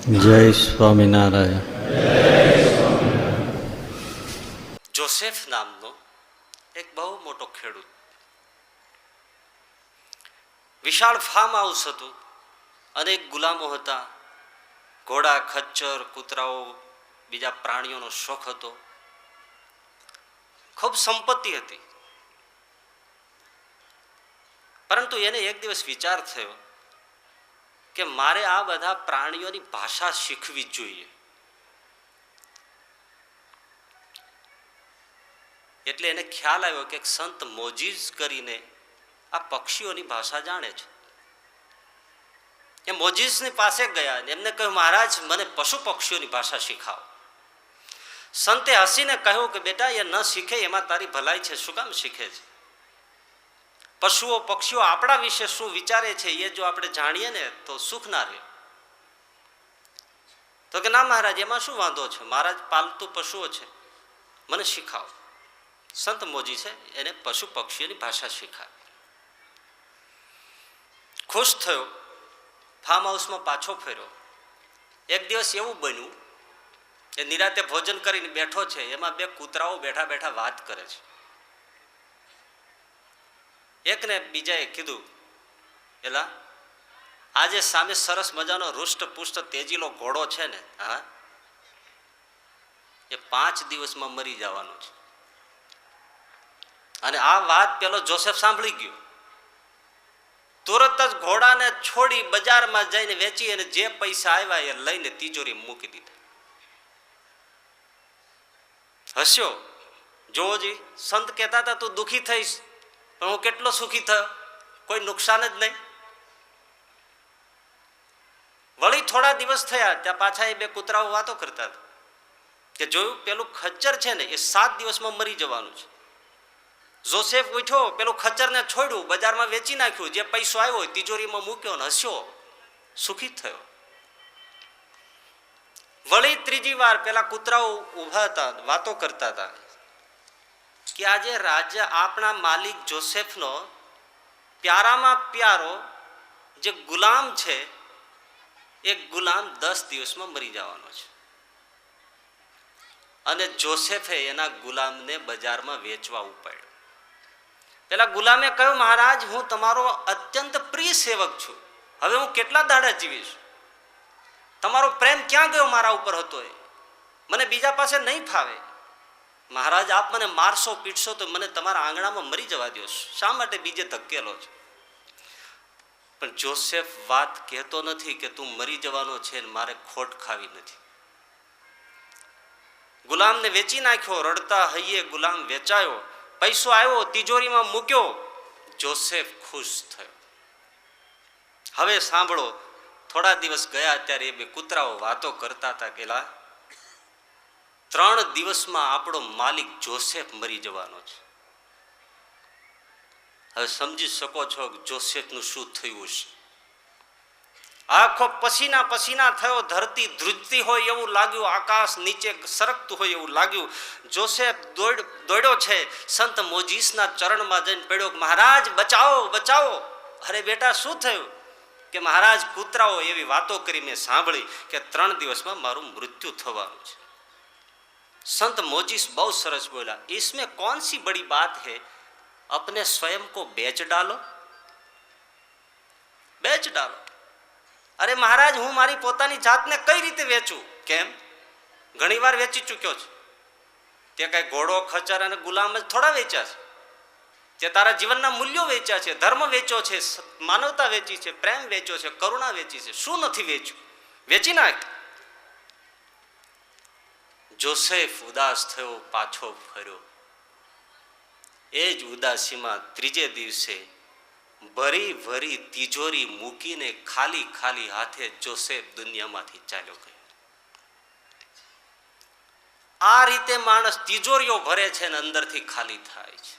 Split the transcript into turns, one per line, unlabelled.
જય સ્વામિનારાયણ.
જોસેફ નામનો એક બહુ મોટો ખેડૂત, વિશાળ ફાર્મ હાઉસ હતું, અનેક ગુલામો હતા, ઘોડા, ખચ્ચર, કૂતરાઓ, બીજા પ્રાણીઓનો શોખ હતો, ખૂબ સંપત્તિ હતી. પરંતુ એને એક દિવસ વિચાર થયો કે મારે આ બધા પ્રાણીઓની ભાષા શીખવી જોઈએ. એટલે એને ખ્યાલ આવ્યો કે એક સંત મોજીસ કરીને આ પક્ષીઓની ભાષા જાણે છે. એ મોજીસની પાસે ગયા અને એમને કહ્યું, મહારાજ, મને પશુ પક્ષીઓની ભાષા શીખાવો. સંતે હસીને કહ્યું કે બેટા, એ ન શીખે એમાં તારી ભલાઈ છે, શું કામ શીખે છે? પશુઓ પક્ષીઓ આપણા વિશે શું વિચારે છે એ જો આપણે જાણીએ ને તો સુખ ના રહે. તો કે ના મહારાજ, એમાં શું વાંધો છે? મહારાજ પાલતુ પશુઓ છે, મને શીખાવો. સંત મોજી છે એને પશુ પક્ષીઓની ભાષા શીખાવી. ખુશ થયો, ફાર્મ હાઉસમાં પાછો ફર્યો. એક દિવસ એવું બન્યું કે નિરાતે ભોજન કરીને બેઠો છે, એમાં બે કૂતરાઓ બેઠા બેઠા વાત કરે છે. એકને બીજાએ કીધું, એલા, આજે સામે સરસ મજાનો રૂષ્ટ પુષ્ટ તેજીલો ઘોડો છે ને, હા, એ 5 દિવસમાં મરી જવાનો છે. અને આ વાત પેલો જોસેફ સાંભળી ગયો. તુરત જ ઘોડાને છોડી બજારમાં જઈને વેચી અને જે પૈસા આવ્યા એ લઈને તિજોરી મૂકી દીધા. હસ્યો. જોજી, સંત કહેતા હતા તું દુઃખી થઈશ, પણ હું કેટલો સુખી થયો, કોઈ નુકસાન જ નહીં. વળી થોડા દિવસ થયા, ત્યાં પાછા એ બે કૂતરાઓ વાતો કરતા હતા કે જોયું, પેલું ખચ્ચર છે ને એ 7 દિવસમાં મરી જવાનું છે. જોસેફ ઉઠ્યો, પેલું ખચ્ચરને છોડ્યું, બજારમાં વેચી નાખ્યું, જે પૈસો આવ્યો તિજોરીમાં મૂક્યો ને હસ્યો, સુખી થયો. વળી ત્રીજી વાર પેલા કૂતરાઓ ઉભા હતા, વાતો કરતા હતા કે આજે રાજા આપણા માલિક જોસેફનો પ્યારામાં પ્યારો જે ગુલામ છે, એક ગુલામ 10 દિવસમાં મરી જવાનો છે. અને જોસેફે એના ગુલામને બજારમાં વેચવા ઉપાડ્યો. પેલા ગુલામે કહ્યું, મહારાજ, હું તમારો અત્યંત પ્રિય સેવક છું, હવે હું કેટલા દાડા જીવીશ? તમારો પ્રેમ ક્યાં ગયો મારા ઉપર હતો? એ મને બીજા પાસે નહીં ફાવે. મહારાજ, આપ મને મારશો પીટશો તો મને તમારા આંગણામાં મરી જવા દો, શા માટે બીજે ધકેલો છો? પણ જોસેફ વાત કહેતો નથી કે તું મરી જવાનો છે ને મારે ખોટ ખાવી નથી. ગુલામને વેચી નાખ્યો, રડતા હૈયે ગુલામ વેચાયો, પૈસો આવ્યો, તિજોરીમાં મૂક્યો. જોસેફ ખુશ થયો. હવે સાંભળો, થોડા દિવસ ગયા ત્યારે એ બે કૂતરાઓ વાતો કરતા હતા કે 3 દિવસમાં આપણો માલિક જોસેફ મરી જવાનો છે. હવે સમજી શકો છો કે જોસેફનું શું થયું છે. આખો પસીના પસીના થયો, ધરતી ધ્રુજતી હોય એવું લાગ્યું, આકાશ નીચે સરકતું હોય એવું લાગ્યું. જોસેફ દોડ્યો છે, સંત મોજીસના ચરણમાં જઈને પડ્યો, મહારાજ બચાવો બચાવો. અરે બેટા, શું થયું? કે મહારાજ, કૂતરાઓ એવી વાતો કરી મેં સાંભળી કે 3 દિવસમાં મારું મૃત્યુ થવાનું છે. संत मोजिस बहुत सरस बोला, इसमें कौन सी बड़ी बात है, अपने स्वयं को बेच डालो, बेच डालो. अरे महाराज, हूँ मारी पोतानी जातने कई रीते वेचूं? केम? घणी वार वेची चूक्यो छे. ते कई घोड़ो, खच्चर अने गुलाम थोड़ा वेच्या छे. ते तारा जीवनना मूल्यों वेच्या छे, धर्म वेचो छे, मानवता वेची छे, प्रेम वेचो छे, करुणा वेची छे, शुं नथी वेच्युं? वेची नाख. जोसेफ उदास थयो, पाछो फर्यो. ए ज उदासीमां त्रीजे दिवसे भरी भरी तिजोरी मूकीने खाली खाली हाथे जोसेफ दुनियामांथी चाल्यो गयो. आ रीते माणस तिजोरीओ भरे छे ने अंदरथी खाली थाय छे.